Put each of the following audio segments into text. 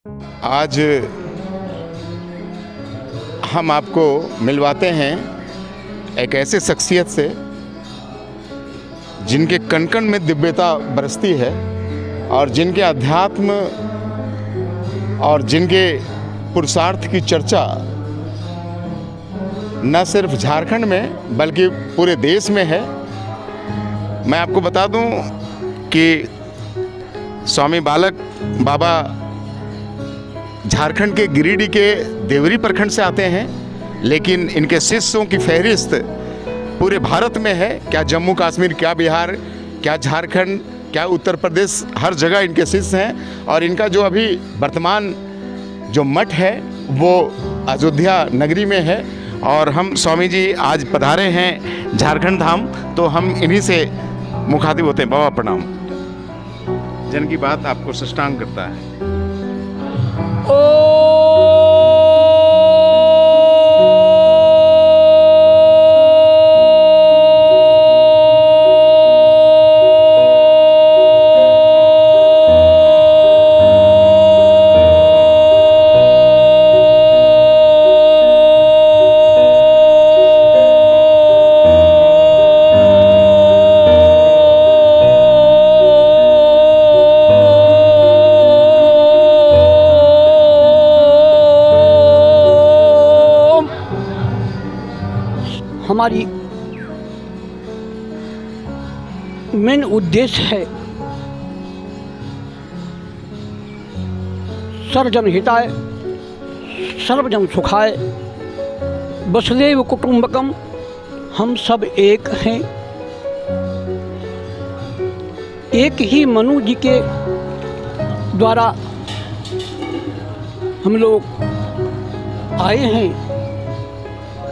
आज हम आपको मिलवाते हैं एक ऐसे शख्सियत से जिनके कण कण में दिव्यता बरसती है और जिनके अध्यात्म और जिनके पुरुषार्थ की चर्चा न सिर्फ झारखंड में बल्कि पूरे देश में है। मैं आपको बता दूं कि स्वामी बालक बाबा झारखंड के गिरिडीह के देवरी प्रखंड से आते हैं, लेकिन इनके शिष्यों की फहरिस्त पूरे भारत में है। क्या जम्मू कश्मीर, क्या बिहार, क्या झारखंड, क्या उत्तर प्रदेश, हर जगह इनके शिष्य हैं। और इनका जो अभी वर्तमान जो मठ है वो अयोध्या नगरी में है। और हम स्वामी जी आज पधारे हैं झारखंड धाम, तो हम इन्हीं से मुखातिब होते हैं। बाबा प्रणाम। जन की बात आपको साष्टांग करता है। हमारी मेन उद्देश्य है सर्वजन हिताय सर्वजन सुखाय वसुदेव कुटुंबकम। हम सब एक हैं। एक ही मनु जी के द्वारा हम लोग आए हैं।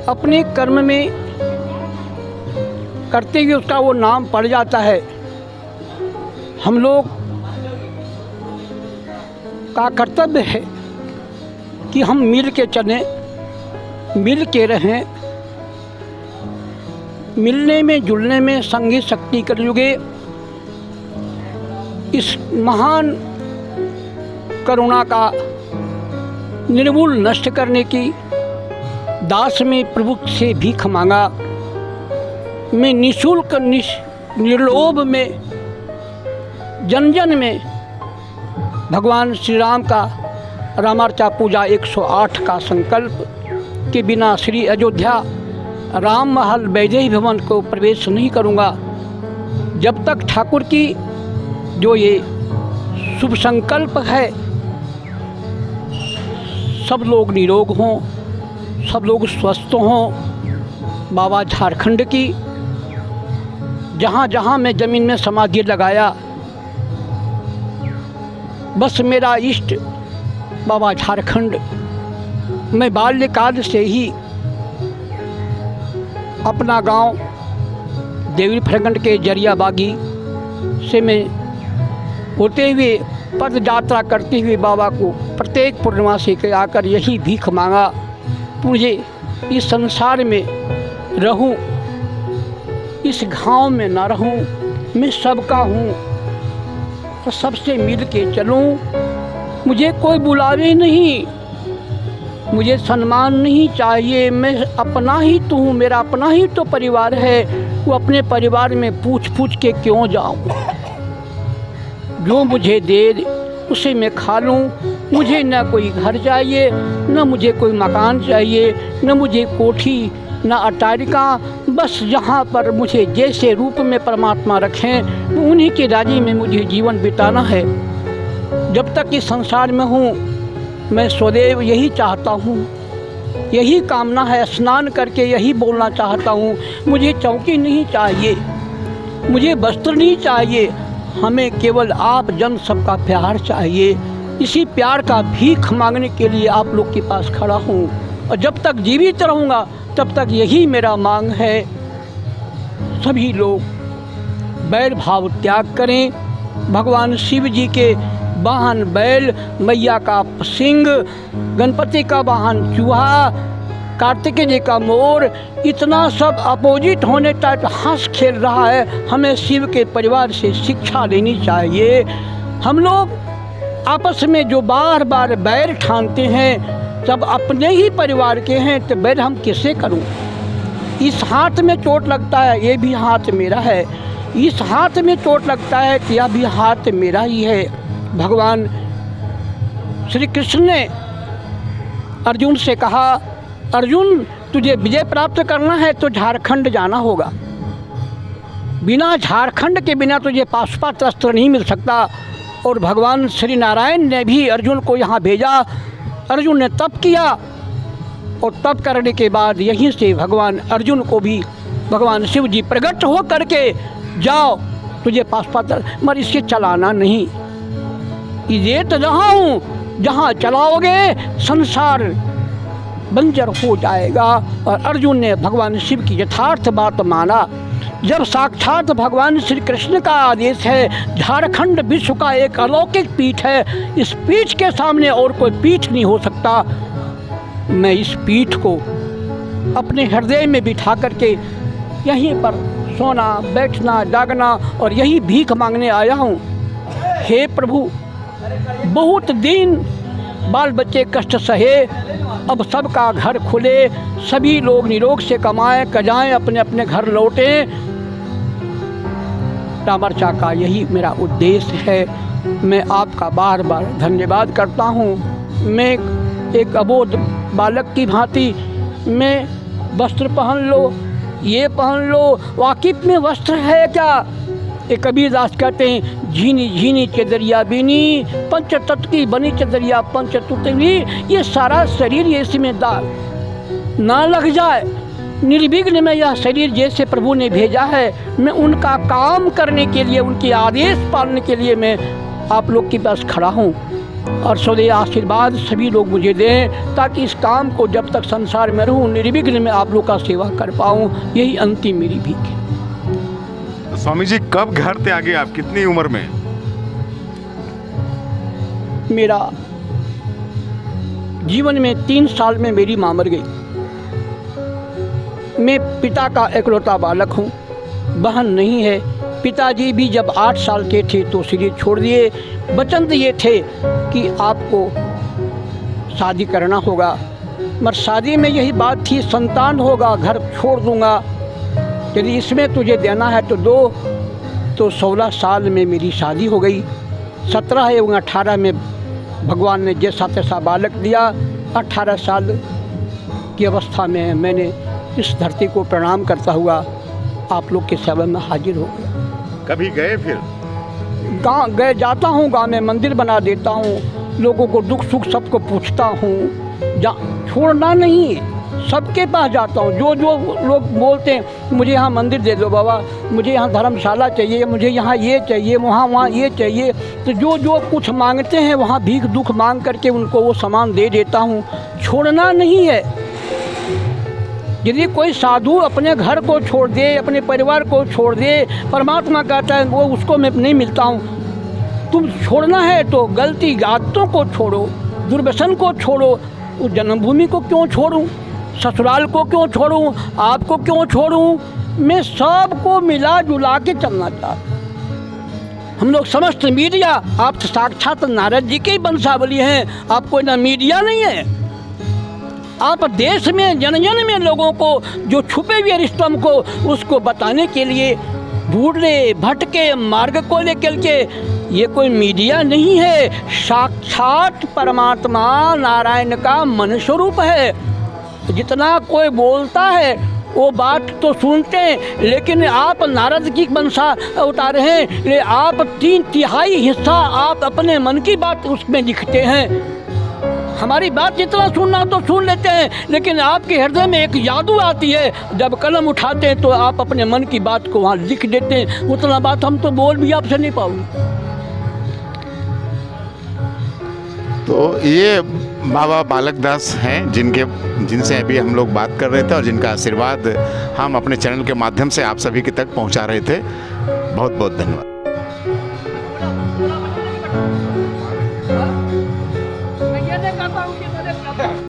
अपने कर्म में करते हुए उसका वो नाम पड़ जाता है। हम लोग का कर्तव्य है कि हम मिल के चलें, मिल के रहें। मिलने में जुलने में संगी शक्ति कर युगे। इस महान करुणा का निर्मूल नष्ट करने की दास में प्रभु से भीख मांगा। मैं निःशुल्क निर्लोभ में जन जन में भगवान श्री राम का रामार्चा पूजा 108 का संकल्प के बिना श्री अयोध्या राम महल वैदेही भवन को प्रवेश नहीं करूंगा। जब तक ठाकुर की जो ये शुभ संकल्प है सब लोग निरोग हों, सब लोग स्वस्थ हों। बाबा झारखंड की जहाँ जहाँ मैं ज़मीन में समाधि लगाया, बस मेरा इष्ट बाबा झारखंड। मैं बाल्यकाल से ही अपना गांव देवरी प्रखंड के जरिया बागी से मैं होते हुए पद यात्रा करते हुए बाबा को प्रत्येक पूर्णिमासी के आकर यही भीख मांगा, मुझे इस संसार में रहूं, इस गांव में ना रहूं। मैं सबका हूं और सबसे मिल के चलूं। मुझे कोई बुलावे नहीं, मुझे सम्मान नहीं चाहिए। मैं अपना ही तो हूँ, मेरा अपना ही तो परिवार है। वो अपने परिवार में पूछ पूछ के क्यों जाऊं? जो मुझे दे उसे मैं खा लूँ। मुझे न कोई घर चाहिए, न मुझे कोई मकान चाहिए, न मुझे कोठी, न अट्टालिका। बस यहाँ पर मुझे जैसे रूप में परमात्मा रखें उन्हीं के राज्य में मुझे जीवन बिताना है। जब तक इस संसार में हूँ मैं सदैव यही चाहता हूँ, यही कामना है। स्नान करके यही बोलना चाहता हूँ, मुझे चौकी नहीं चाहिए, मुझे वस्त्र नहीं चाहिए। हमें केवल आप जन सबका प्यार चाहिए। इसी प्यार का भीख मांगने के लिए आप लोग के पास खड़ा हूँ। और जब तक जीवित रहूँगा तब तक यही मेरा मांग है। सभी लोग बैल भाव त्याग करें। भगवान शिव जी के वाहन बैल, मैया का सिंह, गणपति का वाहन चूहा, कार्तिक जी का मोर, इतना सब अपोजिट होने तक हंस खेल रहा है। हमें शिव के परिवार से शिक्षा लेनी चाहिए। हम लोग आपस में जो बार बार बैर ठानते हैं, जब अपने ही परिवार के हैं तो बैर हम किससे करूं? इस हाथ में चोट लगता है, ये भी हाथ मेरा है। इस हाथ में चोट लगता है तो यह भी हाथ मेरा ही है। भगवान श्री कृष्ण ने अर्जुन से कहा, अर्जुन तुझे विजय प्राप्त करना है तो झारखंड जाना होगा। बिना झारखंड के बिना तुझे पाशुपत अस्त्र नहीं मिल सकता। और भगवान श्री नारायण ने भी अर्जुन को यहाँ भेजा। अर्जुन ने तप किया और तप करने के बाद यहीं से भगवान अर्जुन को भी भगवान शिव जी प्रकट हो करके, जाओ तुझे पाशुपत, मगर इसके चलाना नहीं। ये तो रहा हूँ, जहाँ चलाओगे संसार बंजर हो जाएगा। और अर्जुन ने भगवान शिव की यथार्थ बात माना। जब साक्षात भगवान श्री कृष्ण का आदेश है, झारखंड विश्व का एक अलौकिक पीठ है, इस पीठ के सामने और कोई पीठ नहीं हो सकता। मैं इस पीठ को अपने हृदय में बिठा करके यहीं पर सोना, बैठना, जागना और यही भीख मांगने आया हूँ। हे प्रभु, बहुत दिन बाल बच्चे कष्ट सहे, अब सबका घर खुले, सभी लोग निरोग से कमाएं, कजाएं, अपने अपने घर लौटें। रामर्चा का यही मेरा उद्देश्य है। मैं आपका बार बार धन्यवाद करता हूँ। मैं एक अबोध बालक की भांति, मैं वस्त्र पहन लो, ये पहन लो, वाकिफ में वस्त्र है क्या? ये कबीरदास कहते हैं, झीनी झीनी चदरिया बीनी, पंच तत्व की बनी चदरिया पंच तुतवी। ये सारा शरीर ये इसमें दाग ना लग जाए, निर्विघ्न में यह शरीर जैसे प्रभु ने भेजा है, मैं उनका काम करने के लिए, उनके आदेश पालने के लिए मैं आप लोग के पास खड़ा हूँ। और सदैव आशीर्वाद सभी लोग मुझे दें, ताकि इस काम को जब तक संसार में रहूँ निर्विघ्न में आप लोग का सेवा कर पाऊँ। यही अंतिम मेरी भीख है। स्वामी जी, कब घर त्यागे आप, कितनी उम्र में? मेरा जीवन में 3 साल में मेरी माँ मर गई। मैं पिता का इकलौता बालक हूँ, बहन नहीं है। पिताजी भी जब 8 साल के थे तो शरीर छोड़ दिए। वचन ये थे कि आपको शादी करना होगा, मगर शादी में यही बात थी, संतान होगा घर छोड़ दूँगा, यदि इसमें तुझे देना है तो दो। तो 16 साल में मेरी शादी हो गई। 17 एवं 18 में भगवान ने जैसा तैसा बालक दिया। 18 साल की अवस्था में मैंने इस धरती को प्रणाम करता हुआ आप लोग के सेवा में हाजिर हो गया। कभी गए फिर? गाँव गए, जाता हूँ, गाँव में मंदिर बना देता हूँ, लोगों को दुख सुख सबको पूछता हूँ, छोड़ना नहीं, सबके पास जाता हूँ। जो जो लोग बोलते हैं मुझे यहाँ मंदिर दे दो बाबा, मुझे यहाँ धर्मशाला चाहिए, मुझे यहाँ ये चाहिए, वहाँ ये चाहिए, तो जो जो कुछ मांगते हैं वहाँ भीख दुख मांग करके उनको वो सामान दे देता हूँ। छोड़ना नहीं है। यदि कोई साधु अपने घर को छोड़ दे, अपने परिवार को छोड़ दे, परमात्मा कहता है वो उसको मैं नहीं मिलता हूँ। तुम छोड़ना है तो गलती आदतों को छोड़ो, दुर्व्यसन को छोड़ो। उस जन्मभूमि को क्यों छोड़ूं, ससुराल को क्यों छोड़ूं, आपको क्यों छोड़ूं? मैं सबको मिला जुला के चलना चाहता। हम लोग समस्त मीडिया, आप तो साक्षात नारद जी के ही वंशावली हैं, आप कोई ना मीडिया नहीं है। आप देश में जन जन में लोगों को जो छुपे हुए रिश्तों को उसको बताने के लिए बूढ़े भटके मार्ग को लेकर के, ये कोई मीडिया नहीं है, साक्षात परमात्मा नारायण का मन स्वरूप है। जितना कोई बोलता है वो बात तो सुनते हैं, लेकिन आप नारद की वंशा उतारे हैं, ले आप 3/3 हिस्सा आप अपने मन की बात उसमें लिखते हैं। हमारी बात जितना सुनना तो सुन लेते हैं, लेकिन आपके हृदय में एक जादू आती है, जब कलम उठाते हैं तो आप अपने मन की बात को वहाँ लिख देते हैं। उतना बात हम तो बोल भी आपसे नहीं पाओगे। तो ये बाबा बालक दास हैं जिनसे अभी हम लोग बात कर रहे थे और जिनका आशीर्वाद हम अपने चैनल के माध्यम से आप सभी के तक पहुंचा रहे थे। बहुत बहुत धन्यवाद।